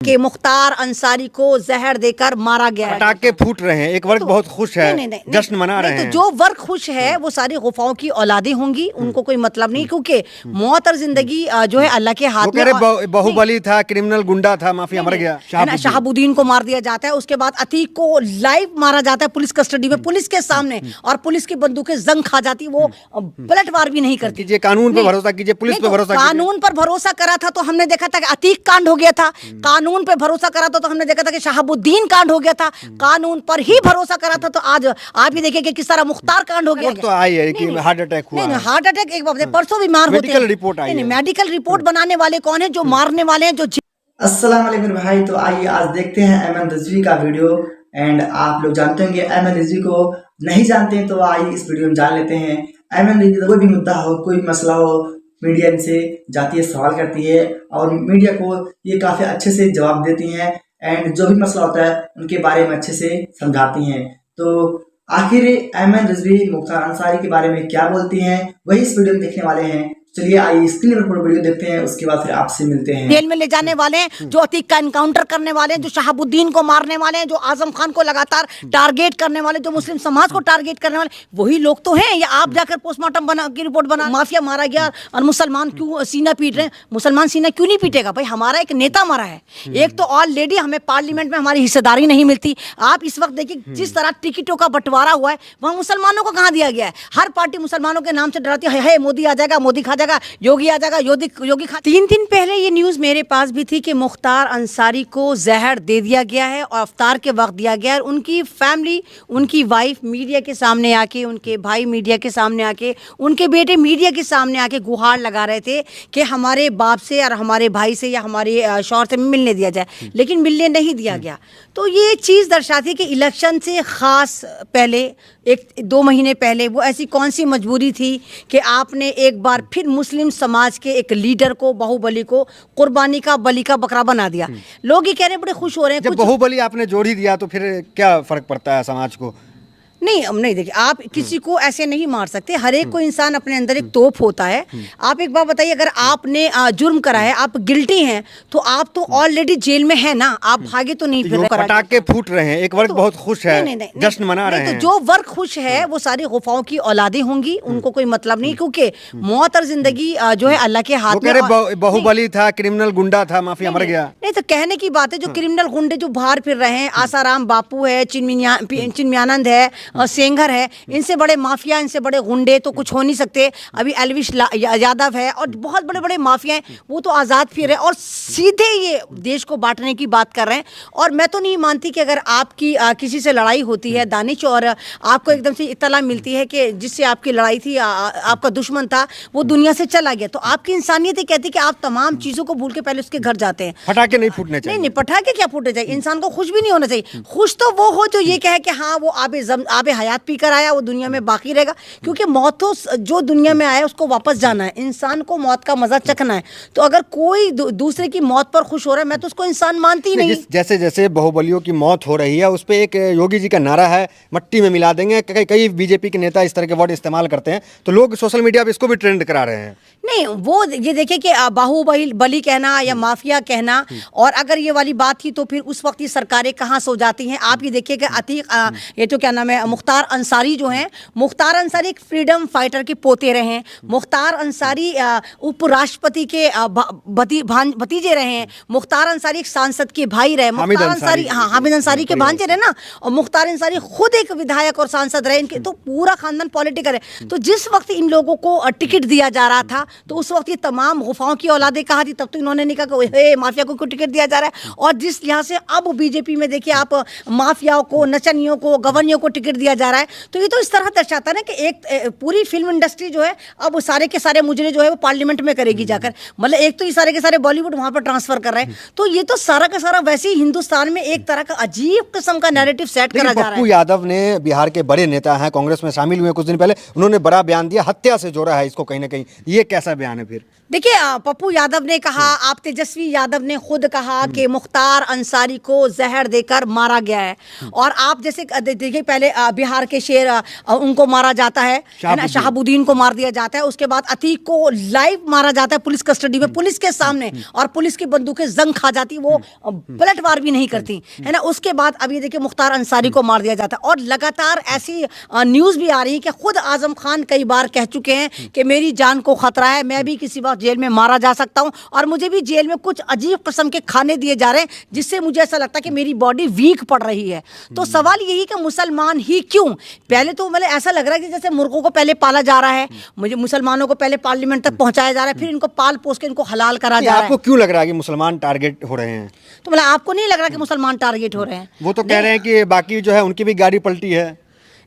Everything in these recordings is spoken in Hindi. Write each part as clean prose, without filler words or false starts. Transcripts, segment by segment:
कि मुख्तार अंसारी को जहर देकर मारा गया है। पटाखे फूट रहे हैं, एक वर्ग तो बहुत खुश है, नहीं, जश्न मना रहे तो हैं। जो वर्ग खुश है वो सारी गुफाओं की औलादें होंगी, उनको कोई मतलब नहीं, क्योंकि मौत और जिंदगी जो है अल्लाह के हाथ वो कह रहे बाहुबली था, क्रिमिनल गुंडा था, माफिया मर गया। शहाबुद्दीन को मार दिया जाता है, उसके बाद अतीक को लाइव मारा जाता है पुलिस कस्टडी में, पुलिस के सामने, और पुलिस की बंदूकें जंग खा जाती, वो पलटवार भी नहीं करती। कीजिए कानून पर भरोसा कीजिए, पुलिस पे भरोसा कीजिए। कानून पर भरोसा करा था तो हमने देखा था कि अतीक कांड हो गया था, कानून पे भरोसा करा था तो हमने देखा था कि शहाबुद्दीन कांड हो गया था, कानून पर ही भरोसा करा था तो आज आप ही देखिए कि किस तरह मुख्तार कांड हो गया। तो आई है कि हार्ट अटैक हुआ। नहीं, हार्ट अटैक एक बात है, परसों बीमार होते हैं। मेडिकल रिपोर्ट आई है। मेडिकल रिपोर्ट बनाने वाले कौन है? जो मारने वाले हैं, जो अस्सलाम वालेकुम भाई। तो आइए आज देखते हैं अमन रिजवी का वीडियो। एंड आप लोग जानते होंगे अमन रिजवी को, नहीं जानते हैं तो आइए इस वीडियो में जान लेते हैं। अमन रिजवी कोई भी मुद्दा हो, कोई मसला हो, मीडिया इनसे जाती है, सवाल करती है और मीडिया को ये काफ़ी अच्छे से जवाब देती हैं। एंड जो भी मसला होता है उनके बारे में अच्छे से समझाती हैं। तो आखिर अमन रिजवी मुख्तार अंसारी के बारे में क्या बोलती हैं, वही इस वीडियो में देखने वाले हैं। चलिए आइए स्क्रीन पर वीडियो देखते हैं, उसके बाद फिर आपसे मिलते हैं। जेल में ले जाने वाले हैं, जो अतीक का एनकाउंटर करने वाले हैं, जो शहाबुद्दीन को मारने वाले हैं, जो आजम खान को लगातार टारगेट करने वाले, जो मुस्लिम समाज को टारगेट करने वाले, वही लोग तो हैं। या आप जाकर पोस्टमार्टम बना की रिपोर्ट बना, माफिया मारा गया और मुसलमान क्यों सीना पीट रहे हैं? मुसलमान सीना क्यों नहीं पीटेगा भाई? हमारा एक नेता मरा है, एक तो ऑलरेडी हमें पार्लियामेंट में हमारी हिस्सेदारी नहीं मिलती। आप इस वक्त देखिए जिस तरह टिकटों का बंटवारा हुआ है, वहाँ मुसलमानों को कहाँ दिया गया है? हर पार्टी मुसलमानों के नाम से डराती है, मोदी आ जाएगा, मोदी खा जाएगा, योगी आ जाएगा, योगी खा। 3 दिन पहले ये न्यूज मेरे पास भी थी कि मुख्तार अंसारी को जहर दे दिया गया है और अफ्तार के वक्त दिया गया है। उनकी फैमिली, उनकी वाइफ मीडिया के सामने आके, उनके भाई मीडिया के सामने आके, उनके बेटे मीडिया के सामने आके गुहार लगा रहे थे कि हमारे बाप से और हमारे भाई से या हमारे शौहर से मिलने दिया जाए, लेकिन मिलने नहीं दिया गया। तो ये चीज़ दर्शाती है कि इलेक्शन से ख़ास पहले 1-2 महीने पहले वो ऐसी कौन सी मजबूरी थी कि आपने एक बार फिर मुस्लिम समाज के एक लीडर को, बाहुबली को कुर्बानी का, बलि का बकरा बना दिया। लोग ये कह रहे हैं, बड़े खुश हो रहे हैं। जब बाहुबली आपने जोड़ ही दिया तो फिर क्या फर्क पड़ता है समाज को? नहीं देखिए, आप किसी को ऐसे नहीं मार सकते। हर एक को इंसान अपने अंदर एक तोप होता है। आप एक बात बताइए, अगर आपने जुर्म करा है, आप गिल्टी हैं, तो आप तो ऑलरेडी जेल में है ना, आप भागे तो नहीं फिर। पटाखे फूट रहे हैं, एक वर्ग बहुत खुश है, जश्न मना रहे हैं। तो जो वर्ग खुश है वो सारी गुफाओं की औलादें होंगी, उनको कोई मतलब नहीं, क्योंकि मौत और जिंदगी जो है अल्लाह के हाथ में। वो कह रहे बाहुबली था, क्रिमिनल गुंडा था, माफिया मर गया। नहीं, तो कहने की बात है, जो क्रिमिनल गुंडे जो बाहर फिर रहे हैं, आसाराम बापू है, चिन्मयानंद है, सेंगर है, इनसे बड़े माफिया, इनसे बड़े गुंडे तो कुछ हो नहीं सकते। अभी एलविश यादव है और बहुत बड़े बड़े माफिया हैं, वो तो आज़ाद फिर है और सीधे ये देश को बांटने की बात कर रहे हैं। और मैं तो नहीं मानती कि अगर आपकी किसी से लड़ाई होती है दानिश, और आपको एकदम से इत्तला मिलती है कि जिससे आपकी लड़ाई थी, आपका दुश्मन था, वो दुनिया से चला गया, तो आपकी इंसानियत कहती है कि आप तमाम चीज़ों को भूल के पहले उसके घर जाते हैं। पटाखे नहीं फूटने चाहिए। नहीं, पटाखे क्या फूटने चाहिए? इंसान को खुश भी नहीं होना चाहिए। खुश तो वो हो जो ये कहे कि हाँ, वो आबे हयात पी कर आया, वो दुनिया में बाकी रहेगा, क्योंकि मौत तो जो दुनिया में आया उसको वापस जाना है, इंसान को मौत का मजा चखना है। तो अगर कोई दूसरे की मौत पर खुश हो रहा है, मैं तो उसको इंसान मानती ही नहीं। जैसे जैसे बाहुबलियों की मौत हो रही है, उस पर एक योगी जी का नारा है, मट्टी में मिला देंगे। कई बीजेपी के नेता इस तरह के वर्ड इस्तेमाल करते हैं, तो लोग सोशल मीडिया पे इसको भी ट्रेंड करा रहे हैं। नहीं, वो ये देखिए कि बाहुबली कहना या माफिया कहना, और अगर ये वाली बात थी तो फिर उस वक्त ये सरकारें कहाँ सो जाती हैं। आप ये देखिए कि अतीक ये तो क्या नाम है, मुख्तार अंसारी जो हैं, मुख्तार अंसारी एक फ्रीडम फाइटर के पोते रहे हैं। मुख्तार अंसारी उपराष्ट्रपति के भतीजे रहे हैं। मुख्तार अंसारी एक सांसद के भाई रहे। मुख्तार अंसारी, हाँ, हामिद अंसारी के भांजे रहे ना। और मुख्तार अंसारी खुद एक विधायक और सांसद रहे। इनके तो पूरा खानदान पॉलिटिकल है। तो जिस वक्त इन लोगों को टिकट दिया जा रहा था, तो उस वक्त ये तमाम गुफाओं की औलादें कहाँ थी? तब तो इन्होंने नहीं कहा कि माफिया को टिकट दिया जा रहा है। और जिस लिहाज से अब बीजेपी में देखिए आप माफियाओं को, नचनियों को, गवर्नियों को टिकट दिया जा रहा है, तो ये तो इस तरह दर्शाता है ना कि एक पूरी फिल्म इंडस्ट्री जो है अब सारे के सारे मुजरे जो है वो पार्लियामेंट में करेगी जाकर। मतलब एक तो ये सारे के सारे बॉलीवुड वहां पर ट्रांसफर कर रहे हैं। तो ये तो सारा का सारा वैसे ही हिंदुस्तान में एक तरह का अजीब किस्म का नैरेटिव सेट करा जा रहा है। पप्पू यादव ने, बिहार के बड़े नेता हैं, कांग्रेस में शामिल हुए कुछ दिन पहले, उन्होंने बड़ा बयान दिया, हत्या से जोड़ा है इसको कहीं ना कहीं। ये कैसा बयान है फिर? देखिए, पप्पू यादव ने कहा, आप तेजस्वी यादव ने खुद कहा कि मुख्तार अंसारी को जहर देकर मारा गया है। और आप जैसे देखिए, पहले बिहार के शेर उनको मारा जाता है ना, शहाबुद्दीन को मार दिया जाता है। उसके बाद अतीक को लाइव मारा जाता है पुलिस कस्टडी में, पुलिस के सामने, और पुलिस की बंदूकें जंग खा जाती, वो पलटवार भी नहीं करती है ना। उसके बाद अब ये देखिए मुख्तार अंसारी को मार दिया जाता है, और लगातार ऐसी न्यूज भी आ रही है कि खुद आजम खान कई बार कह चुके हैं कि मेरी जान को खतरा है, मैं भी किसी वक्त जेल में मारा जा सकता हूं, और मुझे भी जेल में कुछ अजीब किस्म के खाने दिए जा रहे हैं जिससे मुझे ऐसा लगता है कि मेरी बॉडी वीक पड़ रही है। तो सवाल यही कि मुसलमान ही क्यों, पहले तो मतलब ऐसा लग रहा है कि जैसे मुर्गों को पहले पाला जा रहा है, मुझे मुसलमानों को पहले पार्लियामेंट तक पहुंचाया जा रहा है, फिर इनको पाल पोस के इनको हलाल करा जा रहा है। आपको क्यों लग रहा है कि मुसलमान टारगेट हो रहे हैं? तो मतलब आपको नहीं लग रहा कि मुसलमान टारगेट हो रहे हैं? वो तो कह रहे हैं कि बाकी जो है उनकी भी गाड़ी पलटी है।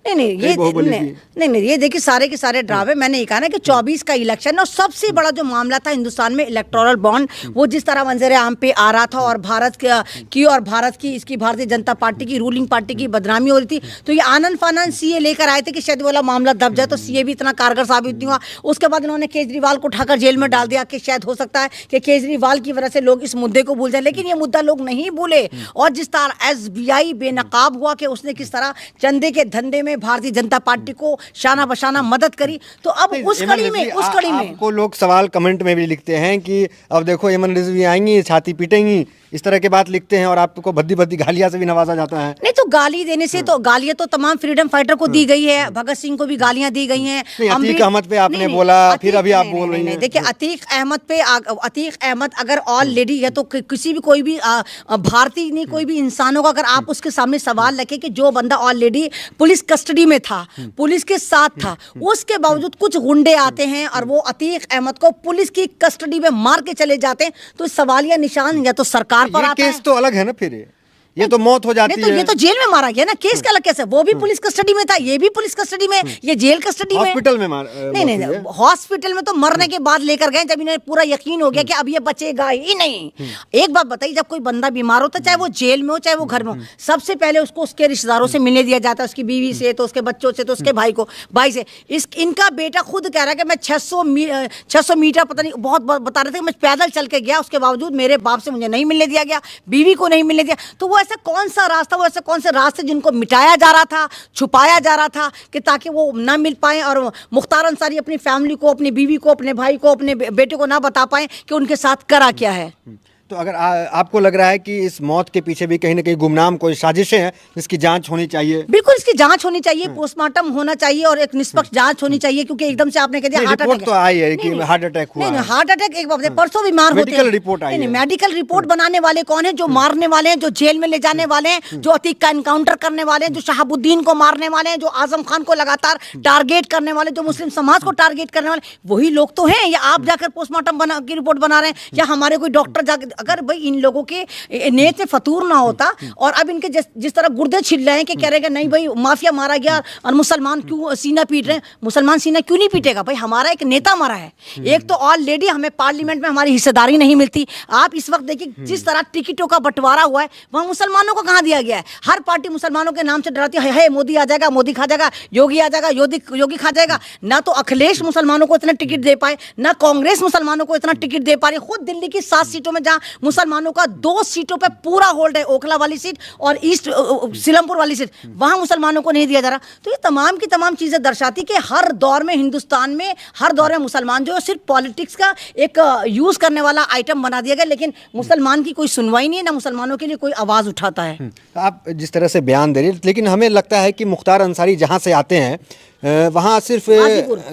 नहीं, ये देखिए सारे के सारे ड्रामे। मैंने ये कहा ना कि 24 का इलेक्शन और सबसे बड़ा जो मामला था हिंदुस्तान में इलेक्टोरल बॉन्ड, वो जिस तरह मंजर आम पे आ रहा था, और भारत की इसकी भारतीय जनता पार्टी की रूलिंग पार्टी की बदनामी हो रही थी, तो ये आनंद फानंद सीए लेकर आए थे कि शायद वाला मामला दब जाए, तो सीए भी इतना कारगर साबित नहीं हुआ। उसके बाद इन्होंने केजरीवाल को उठाकर जेल में डाल दिया कि शायद हो सकता है कि केजरीवाल की वजह से लोग इस मुद्दे को भूल जाए, लेकिन ये मुद्दा लोग नहीं भूले। और जिस तरह SBI बेनकाब हुआ कि उसने किस तरह चंदे के धंधे में भारतीय जनता पार्टी को शाना बशाना मदद करी, तो अब उस कड़ी में आपको लोग सवाल कमेंट में भी लिखते हैं कि अब देखो एमन रिजवी आएंगी, छाती पीटेंगी, इस तरह की बात लिखते हैं, और आपको भद्दी भद्दी गालियां से भी नवाजा जाता है। नहीं, तो गाली देने से तो गालियां तो तमाम फ्रीडम फाइटर को दी गई है, भगत सिंह को भी गालियां दी गई हैं। अतीक अहमद पे आपने बोला, फिर अभी आप बोल रही हैं। देखिए अतीक अहमद अगर ऑलरेडी है तो किसी भी कोई भी भारतीय नहीं, कोई भी इंसानों का अगर आप उसके सामने सवाल रखें कि जो बंदा ऑलरेडी पुलिस कस्टडी में था, पुलिस के साथ था, उसके बावजूद कुछ गुंडे आते हैं और वो अतीक अहमद को पुलिस की कस्टडी में मार के चले जाते हैं, तो सवालिया निशान या तो सरकार पर आता है। केस तो अलग है ना, फिर ये तो मौत हो जाती है। ये तो जेल में मारा गया ना, केस का अलग कैसे? वो भी पुलिस कस्टडी में था, ये भी पुलिस कस्टडी में, ये जेल कस्टडी में, हॉस्पिटल में नहीं, हॉस्पिटल में तो मरने के बाद लेकर गए जब इन्हें पूरा यकीन हो गया कि अब ये बचेगा ही नहीं। एक बात बताइए, जब कोई बंदा बीमार होता है, चाहे वो जेल में हो चाहे वो घर में हो, सबसे पहले उसको उसके रिश्तेदारों से मिलने दिया जाता है, उसकी बीवी से, तो उसके बच्चों से, तो उसके भाई से। इनका बेटा खुद कह रहा है कि मैं 600 मीटर पता नहीं बहुत बता रहे थे, मैं पैदल चल के गया, उसके बावजूद मेरे बाप से मुझे नहीं मिलने दिया गया, बीवी को नहीं मिलने दिया। तो वो ऐसा कौन सा रास्ता, वो ऐसे कौन से रास्ते जिनको मिटाया जा रहा था, छुपाया जा रहा था कि ताकि वो ना मिल पाए, और मुख्तार अंसारी अपनी फैमिली को, अपनी बीवी को, अपने भाई को, अपने बेटे को ना बता पाए कि उनके साथ करा क्या है। तो अगर आपको लग रहा है कि इस मौत के पीछे भी कहीं ना कहीं गुमनाम कोई साजिशें हैं, इसकी जांच होनी चाहिए? बिल्कुल, इसकी जांच होनी चाहिए, पोस्टमार्टम होना चाहिए और एक निष्पक्ष जांच होनी चाहिए, क्योंकि एकदम से आपने कह दिया हार्ट अटैक तो आई है कि हार्ट अटैक हुआ। नहीं, हार्ट अटैक एक बात है, परसों बीमार होते हैं, मेडिकल रिपोर्ट आई है। मेडिकल रिपोर्ट बनाने वाले कौन है? जो मारने वाले हैं, जो जेल में ले जाने वाले हैं, जो अतीक का एनकाउंटर करने वाले हैं, जो शहाबुद्दीन को मारने वाले हैं, जो आजम खान को लगातार टारगेट करने वाले, जो मुस्लिम समाज को टारगेट करने वाले, वही लोग तो हैं। या आप जाकर पोस्टमार्टम की रिपोर्ट बना रहे हैं, या हमारे कोई डॉक्टर जाकर, अगर भाई इन लोगों के नेत में फतूर ना होता, और अब इनके जिस तरह गुर्दे छिल रहे हैं कि कह रहे हैं नहीं भाई माफिया मारा गया और मुसलमान क्यों सीना पीट रहे हैं, मुसलमान सीना क्यों नहीं पीटेगा भाई? हमारा एक नेता मरा है, एक तो ऑलरेडी हमें पार्लियामेंट में हमारी हिस्सेदारी नहीं मिलती। आप इस वक्त देखिए जिस तरह टिकटों का बंटवारा हुआ है, वहां मुसलमानों को कहां दिया गया है? हर पार्टी मुसलमानों के नाम से डराती है, मोदी आ जाएगा, मोदी खा जाएगा, योगी आ जाएगा, योगी खा जाएगा। ना तो अखिलेश मुसलमानों को इतना टिकट दे पाए, ना कांग्रेस मुसलमानों को इतना टिकट दे पा रही। खुद दिल्ली की 7 सीटों में जहां मुसलमानों का 2 सीटों पे पूरा होल्ड है, ओखला वाली सीट और ईस्ट सिलमपुर वाली सीट, वहां मुसलमानों को नहीं दिया जा रहा। तो ये तमाम की तमाम चीजें दर्शाती कि हर दौर में हिंदुस्तान में, हर दौर में मुसलमान जो है सिर्फ पॉलिटिक्स का एक यूज करने वाला आइटम बना दिया गया, लेकिन मुसलमान की कोई सुनवाई नहीं है, ना मुसलमानों के लिए कोई आवाज उठाता है। आप जिस तरह से बयान दे रही हैं, लेकिन हमें लगता है कि मुख्तार अंसारी जहां से आते हैं वहाँ सिर्फ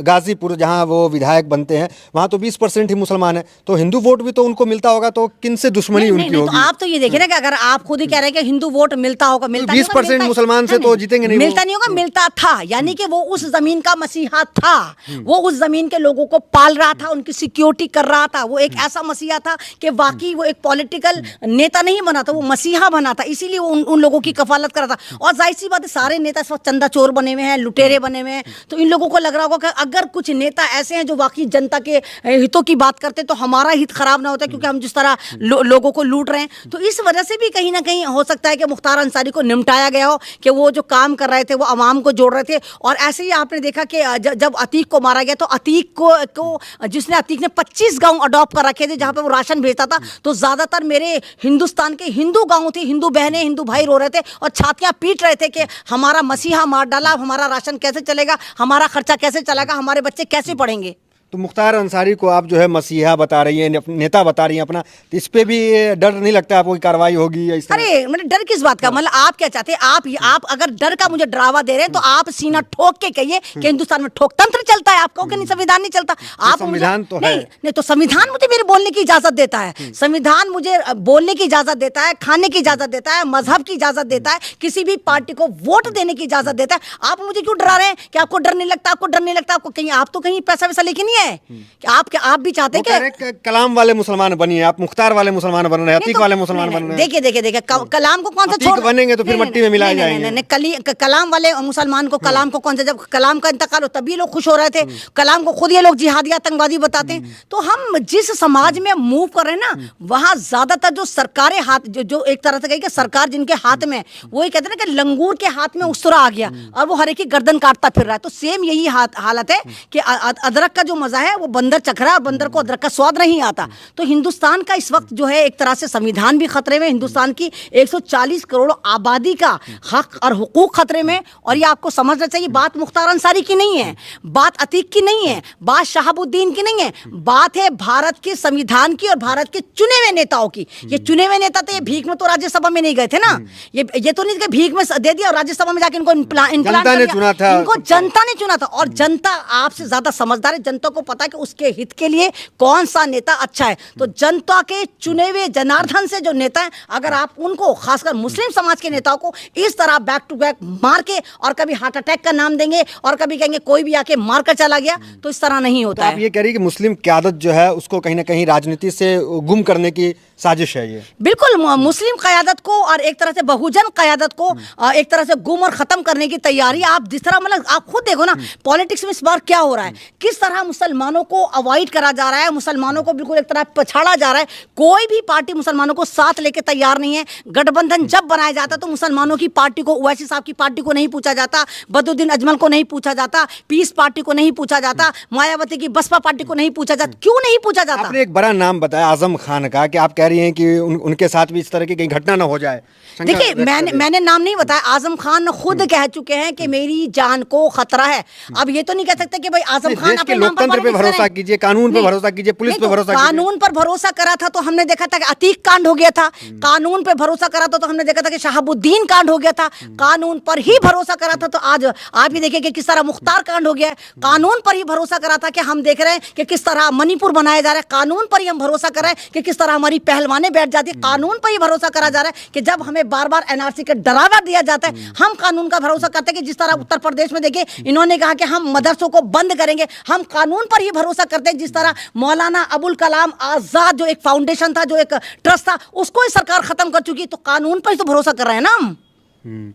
गाजीपुर जहाँ वो विधायक बनते हैं, वहाँ तो 20% ही मुसलमान है, तो हिंदू वोट भी तो उनको मिलता होगा, तो किन से दुश्मनी उनकी होगी? तो आप तो ये देखिए ना कि अगर आप खुद ही कह रहे हैं कि हिंदू वोट मिलता होगा, 20% मुसलमान से तो जीतेंगे नहीं, मिलता नहीं होगा, मिलता था, यानी कि वो उस जमीन का मसीहा था, वो उस जमीन के लोगों को पाल रहा था, उनकी सिक्योरिटी कर रहा था, वो एक ऐसा मसीहा था कि वाकई वो एक पॉलिटिकल नेता नहीं बना था, वो मसीहा बना था, इसीलिए वो उन लोगों की कफालत कर रहा था। और जाहिर सी बात है सारे नेता इस वक्त चंदा चोर बने हुए हैं, लुटेरे बने हुए हैं, हैं, तो इन लोगों को लग रहा होगा कि अगर कुछ नेता ऐसे हैं जो वाकई जनता के हितों की बात करते तो हमारा हित खराब ना होता, क्योंकि हम जिस तरह लोगों को लूट रहे हैं। तो इस वजह से भी कहीं ना कहीं हो सकता है कि मुख्तार अंसारी को निपटाया गया हो कि वो जो काम कर रहे थे वो आवाम को जोड़ रहे थे। और ऐसे ही आपने देखा कि जब अतीक को मारा गया तो अतीक को जिसने अतीक ने 25 गांव अडॉप्ट कर रखे थे जहां पे वो राशन भेजता था, तो ज्यादातर मेरे हिंदुस्तान के हिंदू गांव थे, हिंदू बहनें हिंदू भाई रो रहे थे और छातियां पीट रहे थे कि हमारा मसीहा मार डाला, हमारा राशन कैसे चलेगा, हमारा खर्चा कैसे चलेगा, हमारे बच्चे कैसे पढ़ेंगे। तो मुख्तार अंसारी को आप जो है मसीहा बता रही हैं, नेता बता रही हैं अपना, तो इस पे भी डर नहीं लगता आपको कि कार्रवाई होगी या इस तरह? अरे मतलब डर किस बात का, मतलब आप क्या चाहते हैं? आप अगर डर का मुझे डरावा दे रहे हैं तो आप सीना ठोक के कहिए कि हिंदुस्तान में ठोक तंत्र चलता है। आप कहो कि नहीं संविधान नहीं चलता। आप संविधान तो है नहीं, तो संविधान मुझे मेरे बोलने की इजाजत देता है, संविधान मुझे बोलने की इजाजत देता है, खाने की इजाजत देता है, मजहब की इजाजत देता है, किसी भी पार्टी को वोट देने की इजाजत देता है। आप मुझे क्यों डरा रहे हैं कि आपको डर नहीं लगता, आपको डर नहीं लगता? आपको कहीं, आप तो कहीं पैसा वैसा लेके नहीं है कि आप भी चाहते हैं कि कलाम वाले मुसलमान बनिए, आप मुख्तार वाले मुसलमान बन रहे हैं, अतीक वाले मुसलमान बन रहे हैं। देखिए कलाम को कौन सा छोड़ बनेंगे तो फिर मिट्टी में मिलाए जाएंगे। कलाम वाले मुसलमान को, कलाम को कौन सा, जब कलाम का इंतकाल हो तभी लोग खुश हो रहे थे। कलाम को खुद ये लोग जिहादी आतंकवादी बताते हैं। तो हम जिस समाज में मूव कर रहे हैं ना, वहां ज्यादातर जो सरकारें हाथ जो एक तरह से कही कि सरकार जिनके हाथ में, वो ये कहते हैं ना कि लंगूर के हाथ में उसरा आ गया और वो हर एक की गर्दन काटता फिर रहा है। तो सेम यही हालत है कि अदरक का जो मजा है वो बंदर चख रहा है और बंदर को अदरक का स्वाद नहीं आता। तो हिंदुस्तान का इस वक्त जो है एक तरह से संविधान भी खतरे में, हिंदुस्तान की 140 करोड़ आबादी का हक और हुकूक खतरे में। और ये आपको समझना चाहिए, बात मुख्तार अंसारी की नहीं है, बात अतीक की नहीं है, बात शहाबुद्दीन की नहीं है, बात है भारत के संविधान की और भारत के चुने हुए नेताओं की। ये चुने हुए नेता तो ये भीख में तो राज्यसभा में नहीं गए थे ना, ये तो नहीं कि भीख में दे दिया और राज्यसभा में जाके इनको जनता ने चुना था, इनको जनता ने चुना था। और जनता आपसे ज्यादा समझदार है, जनता को पता है कि उसके हित के लिए कौन सा नेता अच्छा है। तो जनता के चुने हुए जनार्दन से जो नेता है, अगर आप उनको, खासकर मुस्लिम समाज के नेताओं को इस तरह बैक टू बैक मार के और कभी हार्ट अटैक का नाम देंगे और कभी कहेंगे कोई भी आके मार कर चला गया, तो इस तरह नहीं होता है। आप ये कह रही कि मुस्लिम क़यादत जो है उसको कहीं ना कहीं राजनीति से गुम करने की साजिश है ये? बिल्कुल, मुस्लिम क़यादत को और एक तरह से बहुजन क़यादत को एक तरह से गुम और खत्म करने की तैयारी। आप जिस तरह, मतलब आप खुद देखो ना पॉलिटिक्स में इस बार क्या हो रहा है, किस तरह मुसलमानों को अवॉइड करा जा रहा है, मुसलमानों को बिल्कुल एक तरह पछाड़ा जा रहा है। कोई भी पार्टी मुसलमानों को साथ लेके तैयार नहीं है। गठबंधन जब बनाया जाता तो मुसलमानों की पार्टी को, ओवैसी साहब की पार्टी को नहीं पूछा जाता, बदरुद्दीन अजमल को नहीं पूछा जाता, पीस पार्टी को नहीं पूछा जाता, मायावती की बसपा पार्टी को नहीं पूछा जाता। क्यों नहीं पूछा जाता? आपने एक बड़ा नाम बताया आजम खान का, कि आप कह रही हैं कि उनके साथ भी इस तरह की कहीं घटना ना हो जाए। देखिए, मैंने नाम नहीं बताया, आजम खान खुद कह चुके हैं कि मेरी जान को खतरा है। अब ये तो नहीं कह सकते कि भाई आजम खान अपने लोकतंत्र पे भरोसा कीजिए, कानून पे भरोसा कीजिए, पुलिस पे भरोसा कीजिए। कानून पर भरोसा करा था तो हमने देखा था कि अतीक कांड हो गया था, कानून पे भरोसा करा था तो हमने देखा था कि शहाबुद्दीन कांड हो गया था, कानून पर ही भरोसा करा था तो आज आप ही देखिए कि किस तरह मुख्तार कांड हो गया है। कानून पर ही भरोसा करा था कि हम देख रहे हैं कि किस तरह मणिपुर बनाया जा रहा है, कानून पर ही हम भरोसा कर रहे हैं कि किस तरह हमारी पहलवानें बैठ जाती है, कानून पर ही भरोसा करा जा रहा है कि जब हमें बार बार एनआरसी का डरावा दिया जाता है, हम कानून का भरोसा करते हैं कि जिस तरह उत्तर प्रदेश में देखिए इन्होंने कहा कि हम मदरसों को बंद करेंगे, हम कानून पर ही भरोसा करते हैं। जिस तरह मौलाना अबुल कलाम आजाद जो एक फाउंडेशन था, जो एक ट्रस्ट था, उसको ही सरकार खत्म कर चुकी, तो कानून पर ही तो भरोसा कर रहे हैं ना हम।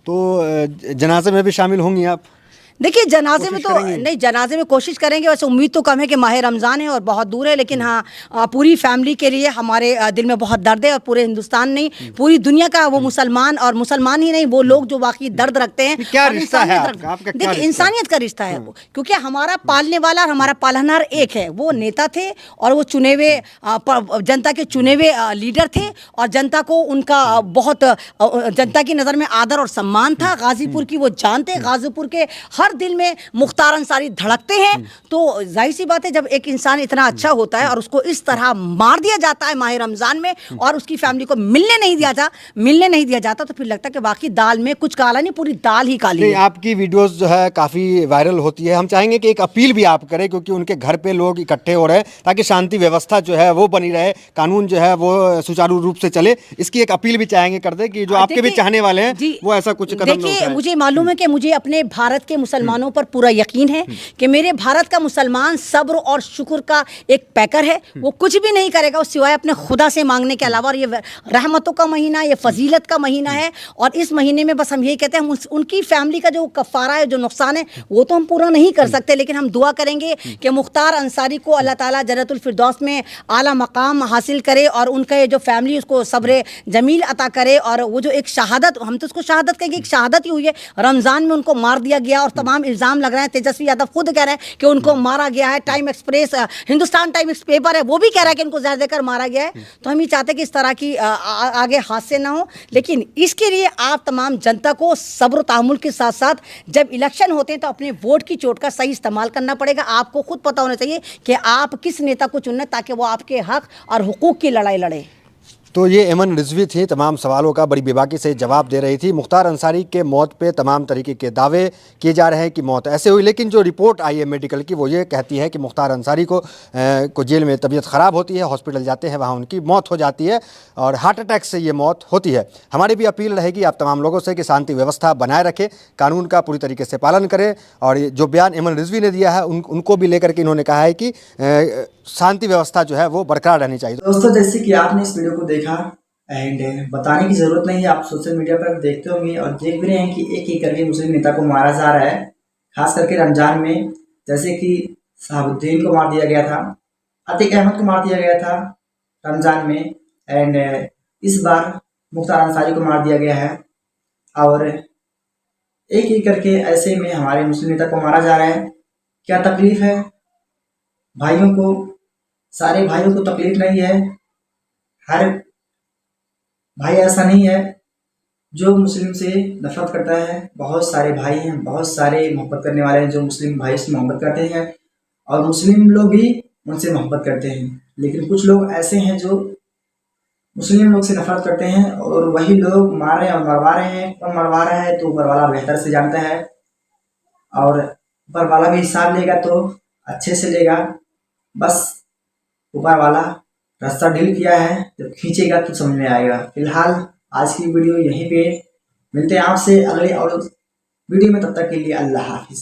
तो जनाजे में भी शामिल होंगी आप? देखिए, जनाजे में तो नहीं, जनाजे में कोशिश करेंगे, वैसे उम्मीद तो कम है कि माह रमज़ान है और बहुत दूर है, लेकिन हाँ पूरी फैमिली के लिए हमारे दिल में बहुत दर्द है और पूरे हिंदुस्तान नहीं, पूरी दुनिया का वो मुसलमान, और मुसलमान ही नहीं, वो लोग जो वाकई दर्द रखते हैं। क्या रिश्ता है आपका? देखिए, इंसानियत का रिश्ता है वो, क्योंकि हमारा पालने वाला और हमारा पालनहार एक है। वो नेता थे और वो चुने हुए जनता के चुने हुए लीडर थे और जनता को उनका बहुत, जनता की नज़र में आदर और सम्मान था। गाजीपुर की वो जानते, गाजीपुर के हर दिल में मुख्तार अंसारी धड़कते हैं। तो जाहिर सी बात है, जब एक इंसान इतना अच्छा होता है और उसको इस तरह मार दिया जाता है माह रमजान में और उसकी फैमिली को मिलने नहीं दिया जाता तो फिर लगता है कि बाकी दाल में कुछ काला नहीं, पूरी दाल ही काली है। आपकी वीडियोस जो है काफ़ी वायरल होती है। हम चाहेंगे कि एक अपील भी आप करें, क्योंकि उनके घर पे लोग इकट्ठे हो रहे हैं, ताकि शांति व्यवस्था जो है वो बनी रहे, कानून जो है वो सुचारू रूप से चले। इसकी एक अपील भी चाहेंगे कर दे कि जो आपके भी चाहने वाले हैं वो ऐसा कुछ कदम न उठाएं। देखिए, मुझे मालूम है कि मुझे अपने भारत के मुसलमानों पर पूरा यकीन है कि मेरे भारत का मुसलमान सब्र और शुक्र का एक पैकर है। वो कुछ भी नहीं करेगा सिवाय अपने खुदा से मांगने के अलावा। और ये रहमतों का महीना, ये फजीलत का महीना है, और इस महीने में बस हम यही कहते हैं उनकी फैमिली का जो कफ़ारा है, जो नुकसान है, वो तो हम पूरा नहीं कर सकते, लेकिन हम दुआ करेंगे कि मुख्तार अंसारी को अल्लाह ताला जन्नतुल फिरदौस में आला मकाम हासिल करे और उनका ये जो फैमिली उसको सब्र जमील अता करे। और वो जो एक शहादत, हम तो उसको शहादत कहेंगे, एक शहादत ही हुई है। रमज़ान में उनको मार दिया गया और तमाम इल्ज़ाम लग रहे हैं। तेजस्वी यादव खुद कह रहे हैं कि उनको मारा गया है। Time express, Hindustan times paper है, वो भी कह रहा है कि उनको जहर देकर मारा गया है। तो हम ये चाहते हैं कि इस तरह की आगे हादसे ना हो, लेकिन इसके लिए आप तमाम जनता को सब्र तहम्मुल के साथ साथ जब इलेक्शन होते हैं तो अपने वोट की चोट का सही इस्तेमाल करना पड़ेगा। आपको खुद पता होना चाहिए कि आप किस नेता को चुनना ताकि वो आपके हक और हुकूक की लड़ाई लड़े। तो ये एमन रिजवी थी, तमाम सवालों का बड़ी बेबाकी से जवाब दे रही थी। मुख्तार अंसारी के मौत पे तमाम तरीके के दावे किए जा रहे हैं कि मौत ऐसे हुई, लेकिन जो रिपोर्ट आई है मेडिकल की वो ये कहती है कि मुख्तार अंसारी को जेल में तबीयत ख़राब होती है, हॉस्पिटल जाते हैं, वहाँ उनकी मौत हो जाती है और हार्ट अटैक से ये मौत होती है। हमारी भी अपील रहेगी आप तमाम लोगों से कि शांति व्यवस्था बनाए रखें, कानून का पूरी तरीके से पालन करें। और जो बयान एमन रिजवी ने दिया है उनको भी लेकर के इन्होंने कहा है कि शांति व्यवस्था जो है वो बरकरार रहनी चाहिए। दोस्तों, जैसे कि आपने इस वीडियो को देखा एंड बताने की जरूरत नहीं है, आप सोशल मीडिया पर देखते होंगे और देख भी रहे हैं कि एक एक करके मुस्लिम नेता को मारा जा रहा है, खास करके रमजान में। जैसे कि शहाबुद्दीन को मार दिया गया था, अतीक अहमद को मार दिया गया था रमजान में, एंड इस बार मुख्तार अंसारी को मार दिया गया है। और एक एक करके ऐसे में हमारे मुस्लिम नेता को मारा जा रहा है। क्या तकलीफ है भाइयों को, सारे भाइयों को तकलीफ नहीं है। हर भाई ऐसा नहीं है जो मुस्लिम से नफरत करता है। बहुत सारे भाई हैं, बहुत सारे मोहब्बत करने वाले हैं जो मुस्लिम भाई से मोहब्बत करते हैं और मुस्लिम लोग भी उनसे मोहब्बत करते हैं। लेकिन कुछ लोग ऐसे हैं जो मुस्लिम लोग से नफरत करते हैं और वही लोग मार रहे हैं और मरवा रहे हैं। कौन मरवा रहा है तो ऊपर वाला बेहतर से जानता है, और ऊपर वाला भी हिसाब लेगा तो अच्छे से लेगा। बस ऊपर वाला रास्ता डील किया है, जब खींचेगा तो समझ में आएगा। फिलहाल आज की वीडियो यहीं पे, मिलते हैं आपसे अगले और वीडियो में, तब तक के लिए अल्लाह हाफिज।